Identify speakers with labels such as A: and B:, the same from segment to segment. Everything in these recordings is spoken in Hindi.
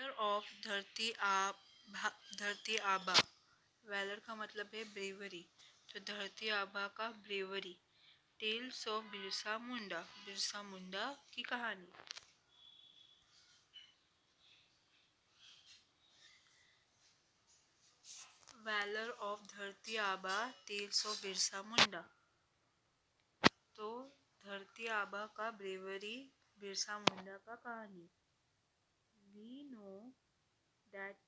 A: वैलर ऑफ धरती आबा। वैलर का मतलब है ब्रेवरी, तो धरती आबा का ब्रेवरी। टेल्स ऑफ बिरसा मुंडा की कहानी। वैलर ऑफ धरती आबा, टेल्स ऑफ बिरसा मुंडा। तो धरती आबा का ब्रेवरी, बिरसा मुंडा का कहानी। We know that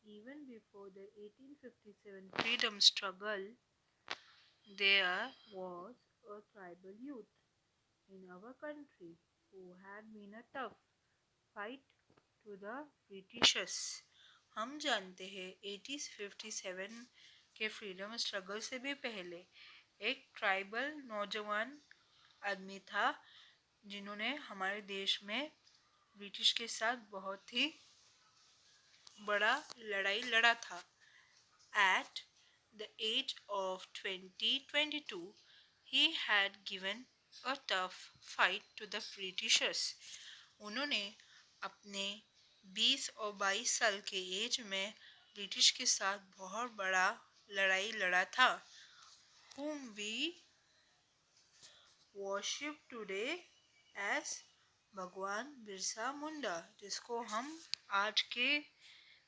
A: even before the 1857 freedom struggle, there was a tribal youth in our country who had been a tough fight to the Britishers. हम जानते हैं 1857 के फ्रीडम स्ट्रगल से भी पहले एक ट्राइबल नौजवान आदमी था जिन्होंने हमारे देश में ब्रिटिश के साथ बहुत ही बड़ा लड़ाई लड़ा था। At the age of 22, he had given a tough fight to the Britishers. उन्होंने अपने 20 और 22 साल के एज में ब्रिटिश के साथ बहुत बड़ा लड़ाई लड़ा था। Whom we worship today as भगवान बिरसा मुंडा, जिसको हम आज के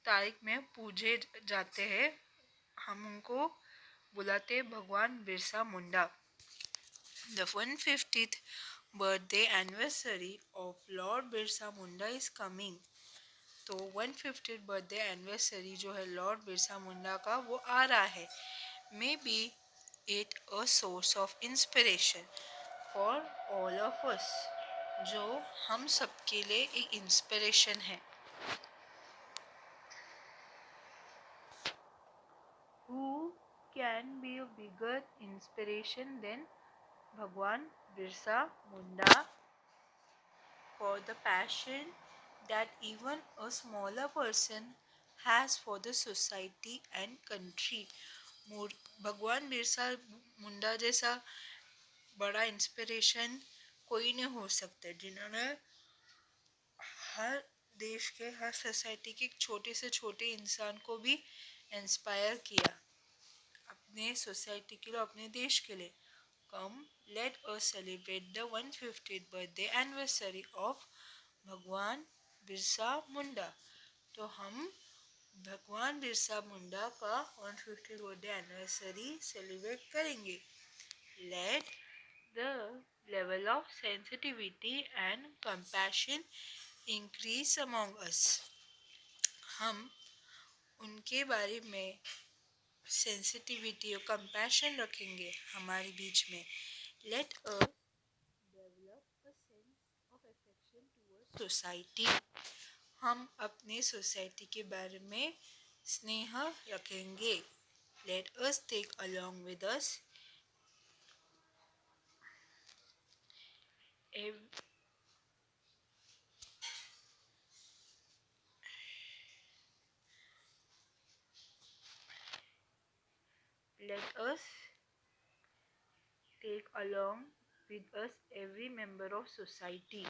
A: तारीख में पूजे जाते हैं। हम उनको बुलाते भगवान बिरसा मुंडा। The 150th birthday anniversary of Lord Birsa Munda is coming. तो 150th बर्थडे एनिवर्सरी जो है लॉर्ड बिरसा मुंडा का वो आ रहा है। May be it a source of inspiration for all of us, जो हम सबके लिए एक इंस्पिरेशन है। Who can be a bigger inspiration than Bhagwan Birsa Munda for the passion that even a smaller person has for the society and country. भगवान बिरसा मुंडा जैसा बड़ा इंस्पिरेशन कोई नहीं हो सकता, जिन्होंने हर देश के हर सोसाइटी के छोटे से छोटे इंसान को भी इंस्पायर किया अपने सोसाइटी के लिए, अपने देश के लिए। Come let us celebrate the 150th birthday anniversary of Bhagwan Birsa मुंडा। तो हम भगवान बिरसा मुंडा का 150th बर्थडे एनिवर्सरी सेलिब्रेट करेंगे। Let the level of sensitivity and compassion increase among us. हम उनके बारे में सेंसिटिविटी और कंपैशन रखेंगे हमारे बीच में। Let us develop a sense of affection towards society. हम अपने सोसाइटी के बारे में स्नेह रखेंगे। Let us take along with us let us take along with us every member of society,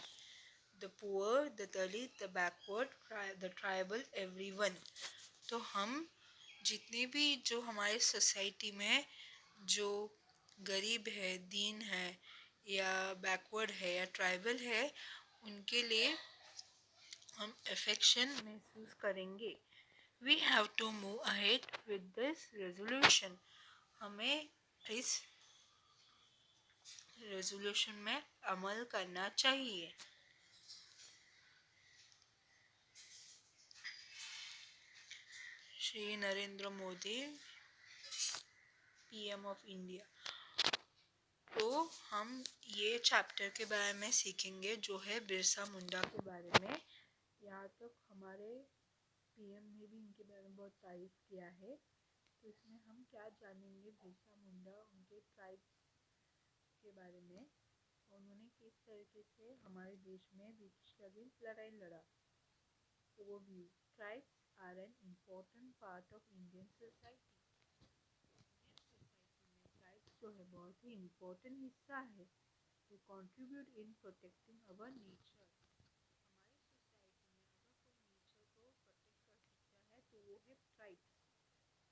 A: the poor, the dalit, the backward, the tribal, everyone. तो हम जितने भी जो हमारे सोसाइटी में जो गरीब है, दीन है या बैकवर्ड है या ट्राइबल है, उनके लिए हम अफेक्शन महसूस करेंगे। We have to move ahead with this resolution. हमें इस रेजोल्यूशन में अमल करना चाहिए। Shri Narendra Modi, PM of India. तो हम ये चैप्टर के बारे में सीखेंगे जो है बिरसा मुंडा के बारे में। यहाँ तक हमारे पीएम ने भी इनके बारे में बहुत तारीफ किया है। तो इसमें हम क्या जानेंगे बिरसा मुंडा, उनके ट्राइब के बारे में, उन्होंने किस तरीके से हमारे देश में ब्रिटिश के अगेंस्ट लड़ाई लड़ा। Overview. Tribes are an important part of Indian society. Tribes जो है बहुत ही इम्पोर्टेंट हिस्सा है। They contribute in protecting our nature. हमारी सोसाइटी में अगर कोई नेचर को have tribes.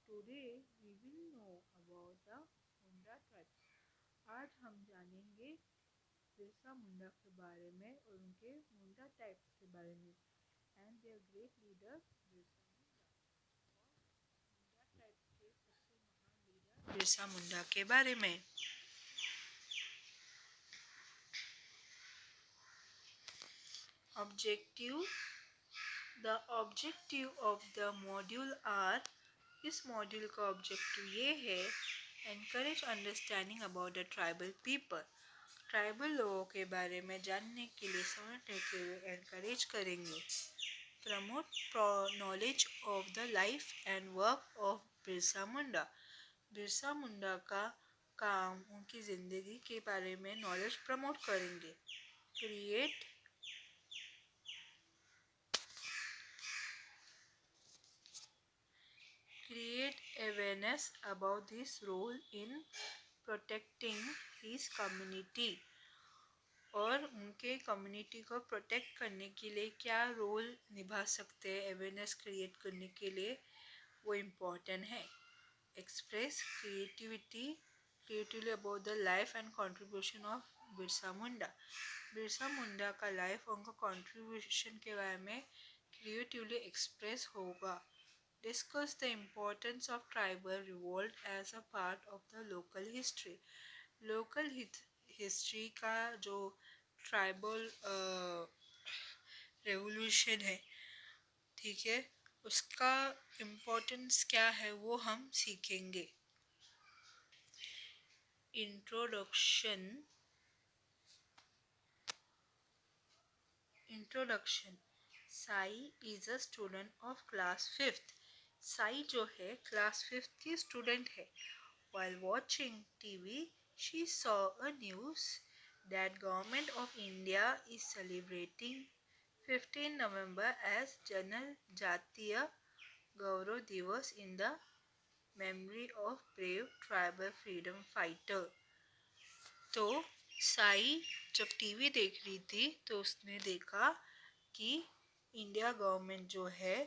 A: Today we will know about the Munda tribes. आज हम जानेंगे बिरसा मुंडा के बारे में और उनके मुंडा टाइप्स के बारे में and their great leader Birsa Munda types के सबसे महान लीडर बिरसा मुंडा के बारे में। Objective the objective of the module are इस मॉड्यूल का ऑब्जेक्टिव ये है encourage understanding about the tribal people. Tribal लोगों के बारे में जानने के लिए समझने के लिए एनकरेज करेंगे। Promote knowledge of the life and work of Birsa Munda. Birsa Munda का काम उनकी ज़िंदगी के बारे में नॉलेज प्रमोट करेंगे। Create awareness about his role in protecting his community और उनके कम्युनिटी को प्रोटेक्ट करने के लिए क्या रोल निभा सकते हैं अवेयरनेस क्रिएट करने के लिए वो इम्पोर्टेंट है। Express creatively about the life and contribution of Birsa Munda. Birsa Munda का लाइफ और उनका कंट्रीब्यूशन के बारे में क्रिएटिवली एक्सप्रेस होगा। Discuss the importance of tribal revolt as a part of the local history. Local history का जो ट्राइबल रेवोल्यूशन है, ठीक है, उसका इम्पोर्टेंस क्या है वो हम सीखेंगे। Introduction Sai is a student of class 5th। Sai जो है क्लास 5th की स्टूडेंट है। While watching TV, she saw a news that Government of India is celebrating 15 November as Janajatiya Gaurav Divas in the memory of brave tribal freedom fighter। तो साई जब टीवी देख रही थी तो उसने देखा कि इंडिया गवर्नमेंट जो है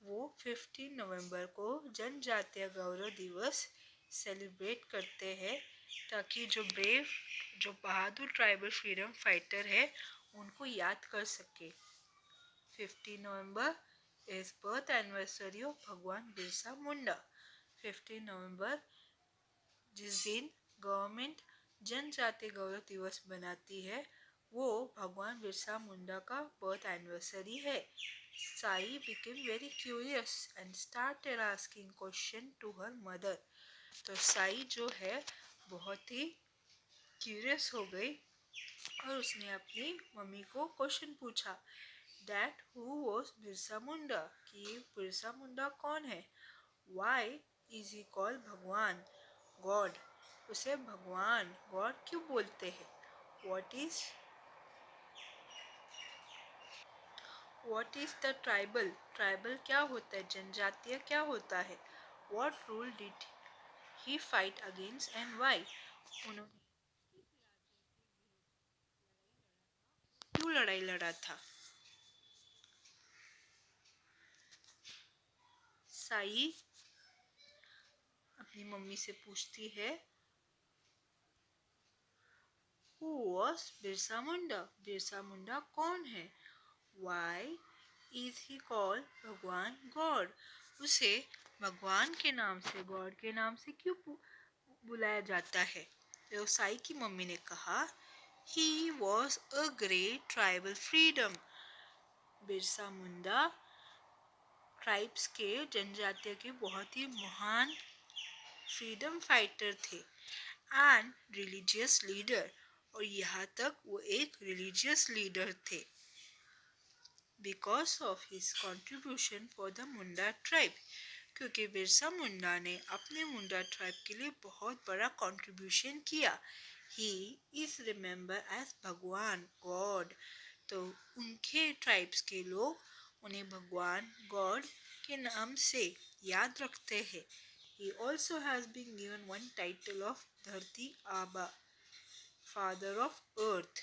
A: वो 15 नवंबर को जनजातीय गौरव दिवस सेलिब्रेट करते हैं ताकि जो बहादुर ट्राइबल फ्रीडम फाइटर है उनको याद कर सके। 15 November is birth anniversary of Bhagwan Birsa मुंडा। 15 नवंबर जिस दिन गवर्नमेंट जनजातीय गौरव दिवस बनाती है वो भगवान बिरसा मुंडा का बर्थ एनिवर्सरी है। Sai became very curious and started asking question to her mother। तो साई जो है बहुत ही क्यूरियस हो गई और उसने अपनी मम्मी को क्वेश्चन पूछा that who was Birsa Munda, कि बिरसा मुंडा कौन है। वाई इज ही कॉल्ड भगवान गॉड, उसे भगवान गॉड क्यों बोलते हैं। व्हाट इज द ट्राइबल क्या होता है, जनजातीय क्या होता है। What rule did he fight against and why, उन्होंने क्यों लड़ाई लड़ा था। साई अपनी मम्मी से पूछती है हु वॉज बिरसा मुंडा, बिरसा मुंडा कौन है। वाई इज ही कॉल्ड भगवान गॉड, उसे भगवान के नाम से गॉड के नाम से क्यों बुलाया जाता है। तो साई की मम्मी ने कहा ही was a great tribal freedom, Birsa Munda tribes के जनजातीय के बहुत ही महान फ्रीडम फाइटर थे एंड रिलीजियस लीडर, और यहाँ तक वो एक रिलीजियस लीडर थे। Because of his contribution for the Munda tribe, क्योंकि बिरसा मुंडा ने अपने मुंडा ट्राइब के लिए बहुत बड़ा कॉन्ट्रीब्यूशन किया। ही इज रिमेम्बर एज भगवान गॉड, तो उनके ट्राइब्स के लोग उन्हें भगवान गॉड के नाम से याद रखते हैं। He also has been given one title of धरती आबा, father of earth.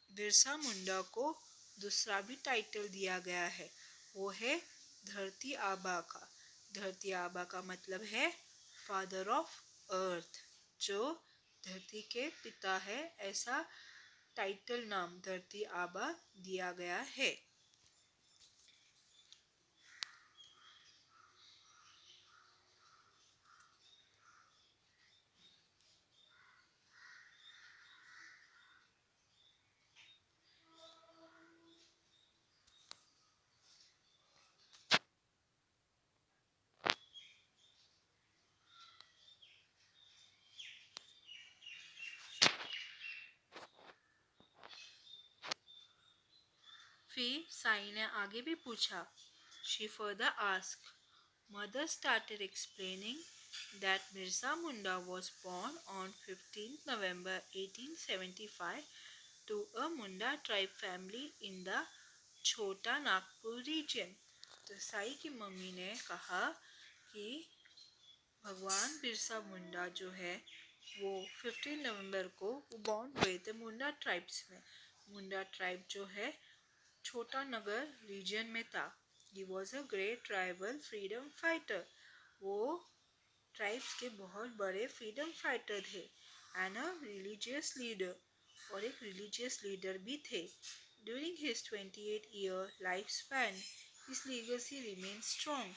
A: Birsa Munda को दूसरा भी टाइटल दिया गया है, वो है धरती आबा का। धरती आबा का मतलब है फादर ऑफ अर्थ, जो धरती के पिता है, ऐसा टाइटल नाम धरती आबा दिया गया है। फिर साई ने आगे भी पूछा। She further asked. Mother started explaining that Mirza Munda was born on 15th November 1875 to a Munda tribe family in the Chota Nagpur region. तो साई की मम्मी ने कहा कि भगवान बिरसा मुंडा जो है वो 15 नवंबर को वो बॉर्न हुए थे मुंडा ट्राइब्स में। मुंडा ट्राइब जो है छोटा नगर रीजन में था। He was a great tribal freedom fighter. वो ट्राइब्स के बहुत बड़े फ्रीडम फाइटर थे एंड अ रिलीजियस लीडर, और एक रिलीजियस लीडर भी थे। During his 28 year life span his legacy remain strong.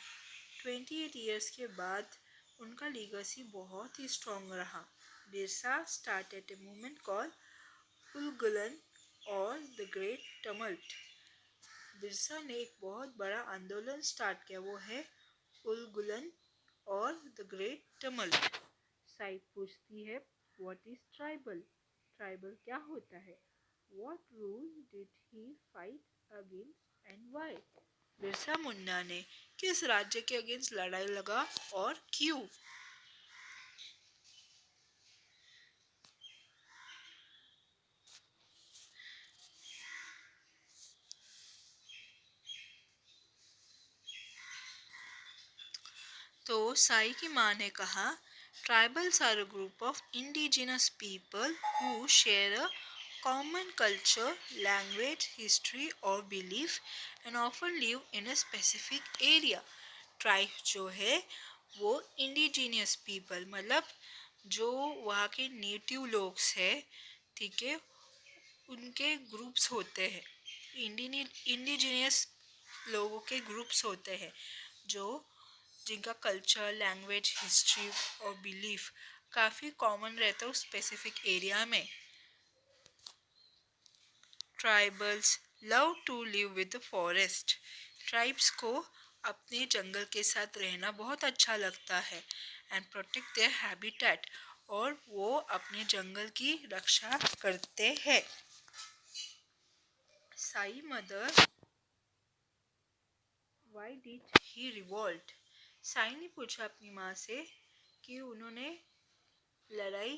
A: 28 years के बाद उनका लीगेसी बहुत ही स्ट्रॉन्ग रहा। Birsa started a movement called Ulgulan और द ग्रेट टमल्ट। बिरसा ने एक बहुत बड़ा आंदोलन स्टार्ट किया, वो है उलगुलन और द ग्रेट टमल्ट। साई पूछती है व्हाट इज ट्राइबल? ट्राइबल क्या होता है? What rule did he fight against and why? Birsa Munda ने किस राज्य के अगेंस्ट लड़ाई लगा और क्यों? तो साई की माँ ने कहा tribals are a group of indigenous people who share a common culture, language, history और belief and often live in a specific area. Tribe जो है वो इंडिजिनियस पीपल मतलब जो वहाँ के नेटिव लोग हैं, ठीक है, उनके ग्रुप्स होते हैं। इंडिजिनियस लोगों के ग्रुप्स होते हैं जो जिनका कल्चर, लैंग्वेज, हिस्ट्री और बिलीफ काफ़ी कॉमन रहता है उस स्पेसिफिक एरिया में। Tribals love to live with the forest. Tribes को अपने जंगल के साथ रहना बहुत अच्छा लगता है एंड प्रोटेक्ट देयर हैबिटेट, और वो अपने जंगल की रक्षा करते हैं। Sai mother why did he revolt? Sai ने पूछा अपनी माँ से कि उन्होंने लड़ाई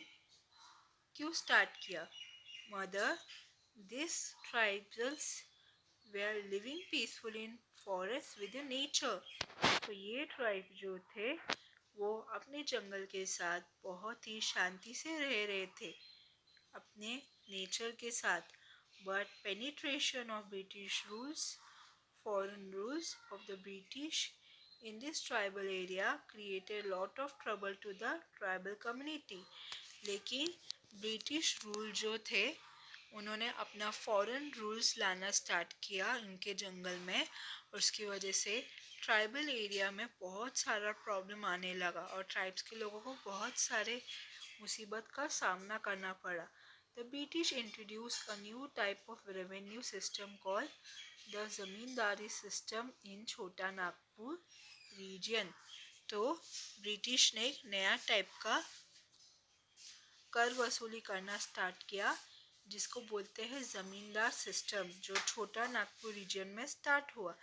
A: क्यों स्टार्ट किया। Mother, this tribals were living peaceful in forest with nature. तो ये ट्राइब जो थे वो अपने जंगल के साथ बहुत ही शांति से रह रहे थे अपने नेचर के साथ। But penetration of British rules, foreign rules of the British in this tribal area created a lot of trouble to the tribal community. लेकिन ब्रिटिश रूल जो थे उन्होंने अपना फॉरेन रूल्स लाना स्टार्ट किया उनके जंगल में, और उसकी वजह से ट्राइबल एरिया में बहुत सारा प्रॉब्लम आने लगा और ट्राइब्स के लोगों को बहुत सारे मुसीबत का सामना करना पड़ा। The British introduced a new type of revenue system called the zamindari system in छोटा नागपुर रीजन। तो ब्रिटिश ने एक नया टाइप का कर वसूली करना स्टार्ट किया जिसको बोलते हैं ज़मींदार सिस्टम, जो छोटा नागपुर रीजन में स्टार्ट हुआ।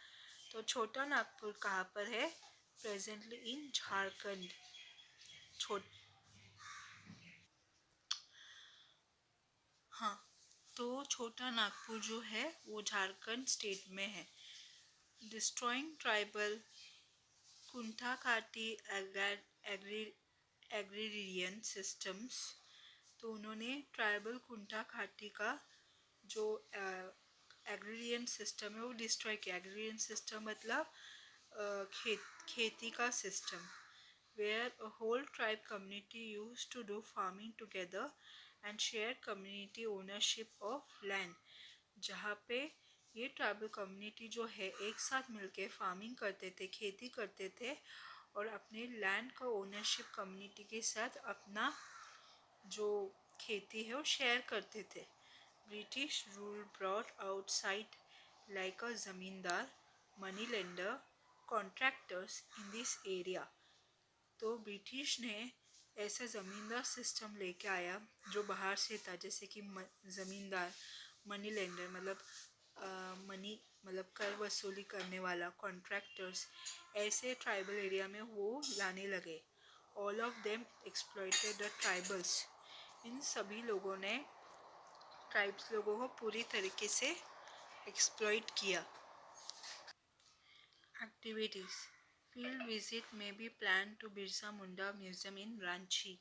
A: तो छोटा नागपुर कहाँ पर है? Presently in Jharkhand. छोट हाँ, तो छोटा नागपुर जो है वो झारखंड स्टेट में है। डिस्ट्रॉइंग ट्राइबल कुंठा घाटी एग्रीरियन सिस्टम्स। तो उन्होंने ट्राइबल कुंठा घाटी का जो एग्रीरियन सिस्टम है वो डिस्ट्रॉय किया। एग्रीरियन सिस्टम मतलब खेती का system where a whole tribe community used to do farming together and share community ownership of land. जहाँ पे ये ट्राइबल कम्युनिटी जो है एक साथ मिलके फार्मिंग करते थे, खेती करते थे और अपने लैंड का ओनरशिप कम्युनिटी के साथ अपना जो खेती है वो शेयर करते थे. British rule brought outside like a zamindar, money lender, contractors in this area. तो ब्रिटिश ने ऐसा ज़मींदार सिस्टम लेके आया जो बाहर से था, जैसे कि ज़मींदार, मनी लेंडर मतलब मनी मतलब कर वसूली करने वाला, कॉन्ट्रैक्टर्स, ऐसे ट्राइबल एरिया में वो लाने लगे. All of them exploited the tribals. इन सभी लोगों ने ट्राइब्स लोगों को पूरी तरीके से एक्सप्लॉइट किया. एक्टिविटीज़. फील्ड विजिट में be plan to Birsa Munda museum in Ranchi.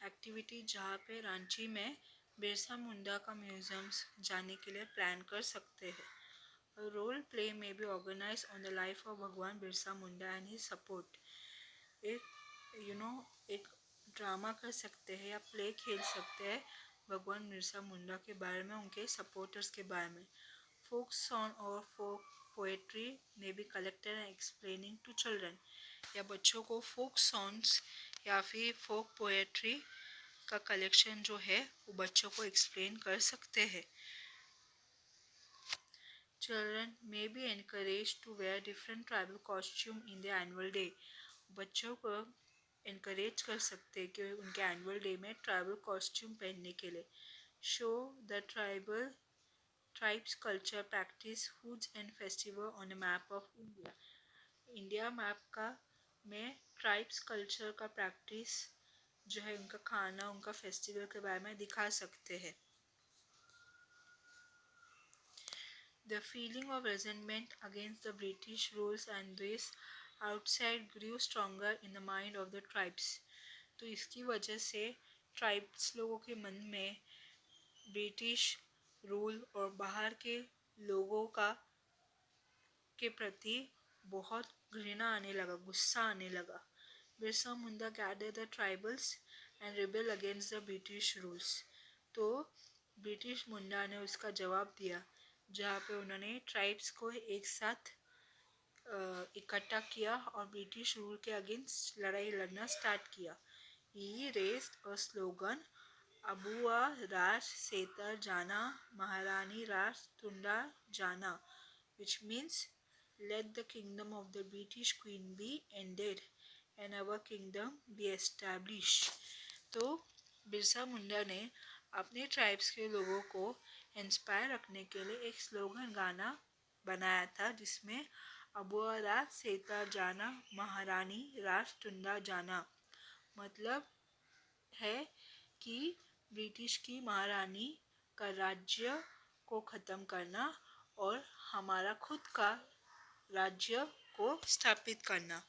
A: Activity जहाँ पे रांची में बिरसा मुंडा का म्यूजियम्स जाने के लिए प्लान कर सकते हैं. रोल प्ले में be organize on the life of Bhagwan Birsa Munda and his support. एक एक ड्रामा कर सकते हैं या प्ले खेल सकते हैं भगवान बिरसा मुंडा के बारे में, उनके सपोर्टर्स के बारे में. फोक सॉन्ग और folk poetry may be collected and explaining to children. या बच्चों को फोक सॉन्ग्स या फिर फोक पोएट्री का कलेक्शन जो है वो बच्चों को एक्सप्लेन कर सकते हैं. Children may be encouraged to wear different tribal costume in their annual day. बच्चों को encourage कर सकते हैं कि उनके annual day में tribal costume पहनने के लिए. Show the tribes culture, practice foods and festival on a map of India. India map का में tribes culture का practice जो है, उनका खाना, उनका फेस्टिवल के बारे में दिखा सकते हैं. The feeling of resentment against the British rules and this outside grew stronger in the mind of the tribes. तो इसकी वजह से ट्राइब्स लोगों के मन में ब्रिटिश रूल और बाहर के लोगों के प्रति बहुत घृणा आने लगा, गुस्सा आने लगा. Birsa Munda gathered the tribals and rebel against the British rules. तो ब्रिटिश मुंडा ने उसका जवाब दिया, जहाँ पे उन्होंने ट्राइब्स को एक साथ इकट्ठा किया और ब्रिटिश रूल के अगेंस्ट लड़ाई लड़ना स्टार्ट किया. He raised a slogan, Abua राज सेतर जाना, महारानी राज तुंडा जाना, which means let the kingdom of the British Queen be ended and our kingdom be established. तो बिरसा मुंडा ने अपने ट्राइब्स के लोगों को इंस्पायर रखने के लिए एक स्लोगन गाना बनाया था, जिसमें अबुआ राज सेतर जाना, महारानी राज टुंडा जाना मतलब है कि ब्रिटिश की महारानी का राज्य को ख़त्म करना और हमारा खुद का राज्य को स्थापित करना.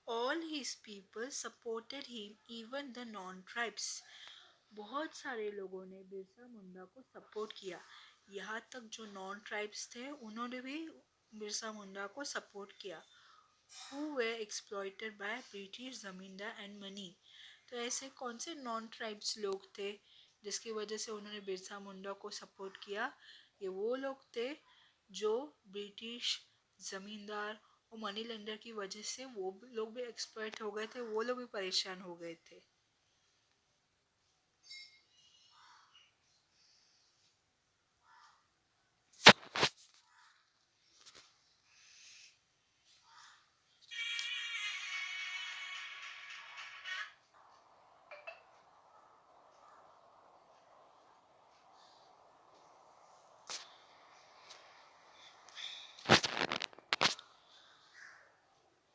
A: All his people supported him, even the non-tribes. बहुत सारे लोगों ने बिरसा मुंडा को सपोर्ट किया, यहाँ तक जो नॉन ट्राइब्स थे उन्होंने भी बिरसा मुंडा को सपोर्ट किया. Who were exploited by British जमींदार and money. तो ऐसे कौन से नॉन ट्राइब्स लोग थे जिसकी वजह से उन्होंने बिरसा मुंडा को सपोर्ट किया? ये वो लोग थे जो ब्रिटिश ज़मींदार और मनी लेंडर की वजह से वो लोग भी एक्सप्लॉइट हो गए थे, वो लोग भी परेशान हो गए थे.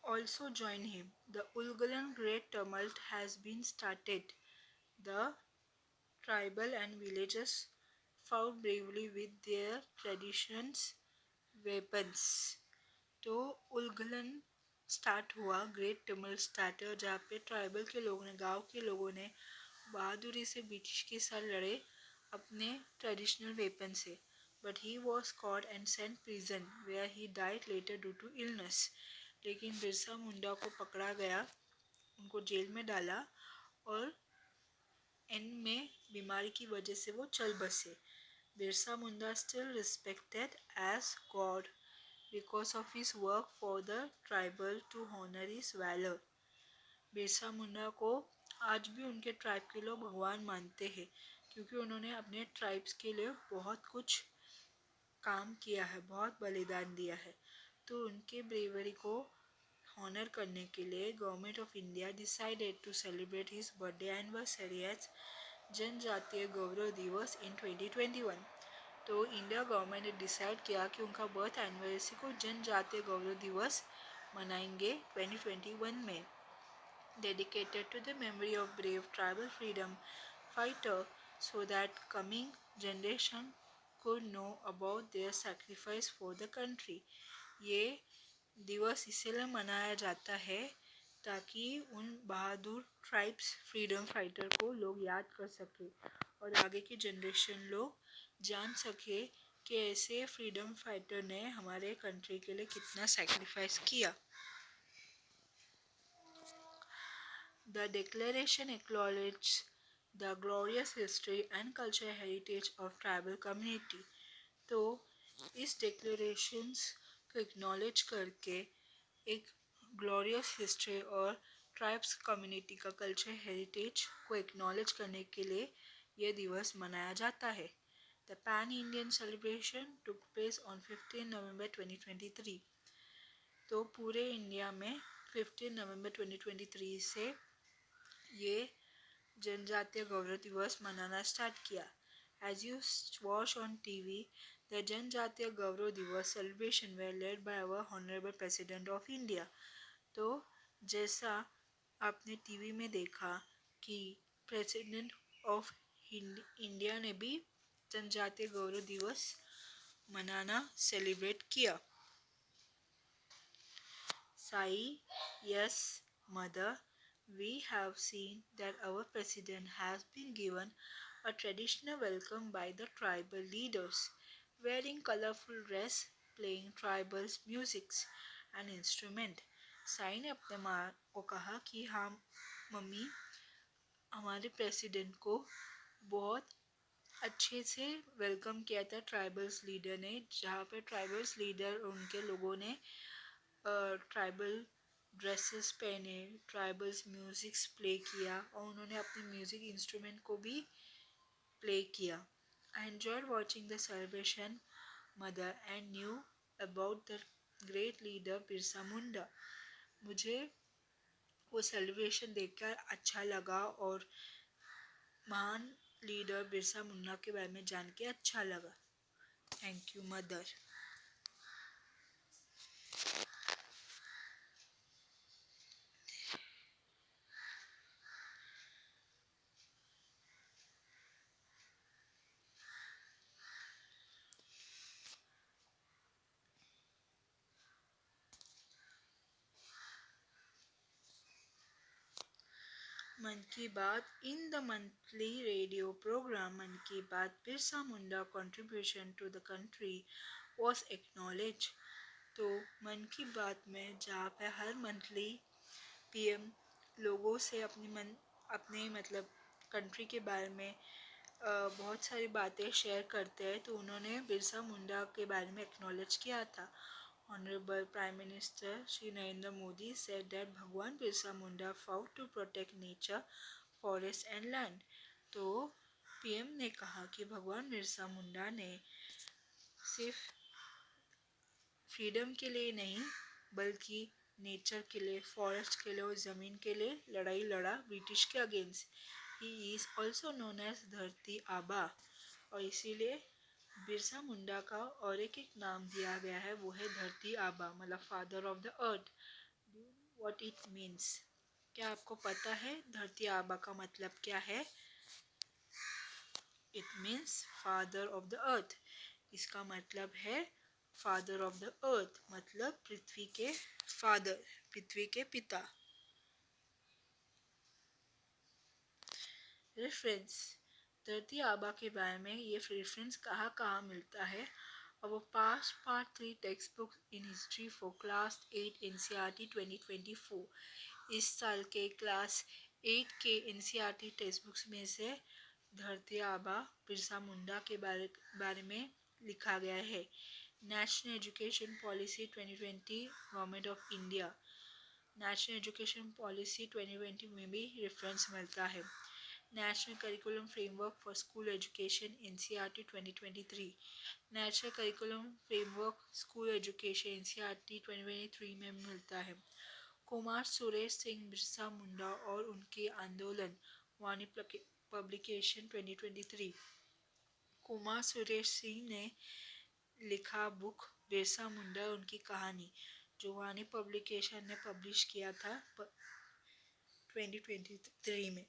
A: Also join him. The Ulgulan Great Tumult has been started. The tribal and villages fought bravely with their traditions, weapons. तो उलगलन स्टार्ट हुआ, ग्रेट टमल स्टार्ट, जहाँ पे ट्राइबल के लोगों ने, गांव के लोगों ने बहादुरी से ब्रिटिश के साथ लड़े अपने ट्रेडिशनल वेपन से. but he was caught and sent prison where he died later due to illness. लेकिन बिरसा मुंडा को पकड़ा गया, उनको जेल में डाला और एंड में बीमारी की वजह से वो चल बसे. Birsa Munda still respected as God because of his work for the tribal to honor his valor. Birsa Munda को आज भी उनके ट्राइब के लोग भगवान मानते हैं क्योंकि उन्होंने अपने ट्राइब्स के लिए बहुत कुछ काम किया है, बहुत बलिदान दिया है. तो उनके ब्रेवरी को honor करने के लिए government of India decided to celebrate his birthday anniversary as Janjatiya Gaurav दिवस इन 2021. तो इंडिया गवर्नमेंट ने डिसाइड किया कि उनका बर्थ एनिवर्सरी को जनजातीय गौरव दिवस मनाएंगे 2021 में, dedicated to the memory of brave tribal freedom fighter so that coming generation could know about their sacrifice for the country. ये दिवस इसलिए मनाया जाता है ताकि उन बहादुर ट्राइब्स फ्रीडम फाइटर को लोग याद कर सके और आगे की जनरेशन लोग जान सके कि ऐसे फ्रीडम फाइटर ने हमारे कंट्री के लिए कितना सैक्रिफाइस किया. The declaration acknowledges the glorious history and cultural heritage of tribal community. तो इस declarations को एक्नॉलेज करके एक ग्लोरियस हिस्ट्री और ट्राइब्स कम्युनिटी का कल्चर हेरिटेज को एक्नॉलेज करने के लिए यह दिवस मनाया जाता है. The pan Indian celebration took place on 15 नवंबर 2023. तो पूरे इंडिया में 15 नवंबर 2023 से ये जनजातीय गौरव दिवस मनाना स्टार्ट किया. As you watch on TV, the जनजातीय गौरव दिवस celebration were led by our Honorable President of India. तो जैसा आपने टीवी में देखा कि प्रेसिडेंट ऑफ इंडिया ने भी जनजातीय गौरव दिवस मनाना सेलिब्रेट किया. Sai, yes, mother, we have seen that our president has been given a traditional welcome by the tribal leaders, wearing colorful dress, playing tribal musics and instrument. Sai ने अपने माँ को कहा कि हाँ मम्मी, हमारे प्रेसिडेंट को बहुत अच्छे से वेलकम किया था ट्राइबल्स लीडर ने, जहाँ पे ट्राइबल्स लीडर उनके लोगों ने ट्राइबल ड्रेसेस पहने, ट्राइबल्स म्यूजिक्स प्ले किया और उन्होंने अपने म्यूजिक इंस्ट्रूमेंट को भी प्ले किया. I enjoyed watching the celebration mother and knew about the great leader Birsa Munda. मुझे वो सेलिब्रेशन देखकर अच्छा लगा और महान लीडर बिरसा मुंडा के बारे में जान के अच्छा लगा. Thank you mother. मन की बात. In the monthly radio program मन की बात, Birsa Munda contribution to the country was acknowledged. तो मन की बात में जहाँ पे हर मंथली पीएम लोगों से अपने मतलब कंट्री के बारे में बहुत सारी बातें शेयर करते हैं, तो उन्होंने बिरसा मुंडा के बारे में एक्नॉलेज किया था. Honorable Prime Minister Shri Narendra Modi said that Bhagwan Birsa Munda fought to protect nature, forest and land. तो पीएम ने कहा कि भगवान बिरसा मुंडा ने सिर्फ फ्रीडम के लिए नहीं बल्कि नेचर के लिए, फॉरेस्ट के लिए और ज़मीन के लिए लड़ाई लड़ा ब्रिटिश के against. He is also known as Dharti Aaba और इसीलिए बिरसा मुंडा का और एक नाम दिया गया है, वो है धरती आबा, मतलब father of the earth. What it means, क्या आपको पता है धरती आबा का मतलब क्या है? It means father of the earth. इसका मतलब है फादर ऑफ द अर्थ, मतलब पृथ्वी के फादर, पृथ्वी के पिता. रेफरेंस. धरती आबा के बारे में ये रेफरेंस कहाँ कहाँ मिलता है? Our past part 3 textbook in history for class 8 NCERT 2024 इस साल के क्लास 8 के NCERT टेक्स्ट बुक्स में से धरती आबा बिरसा मुंडा के बारे में लिखा गया है। National education policy 2020 government of India, national education policy 2020 में भी रेफरेंस मिलता है। National curriculum framework for school education NCERT 2023, national curriculum framework school education NCERT 2023 में मिलता है। कुमार सुरेश सिंह बिरसा मुंडा और उनके आंदोलन, वाणी पब्लिकेशन 2023। कुमार सुरेश सिंह ने लिखा बुक बिरसा मुंडा उनकी कहानी, जो वाणी पब्लिकेशन ने पब्लिश किया था 2023 में।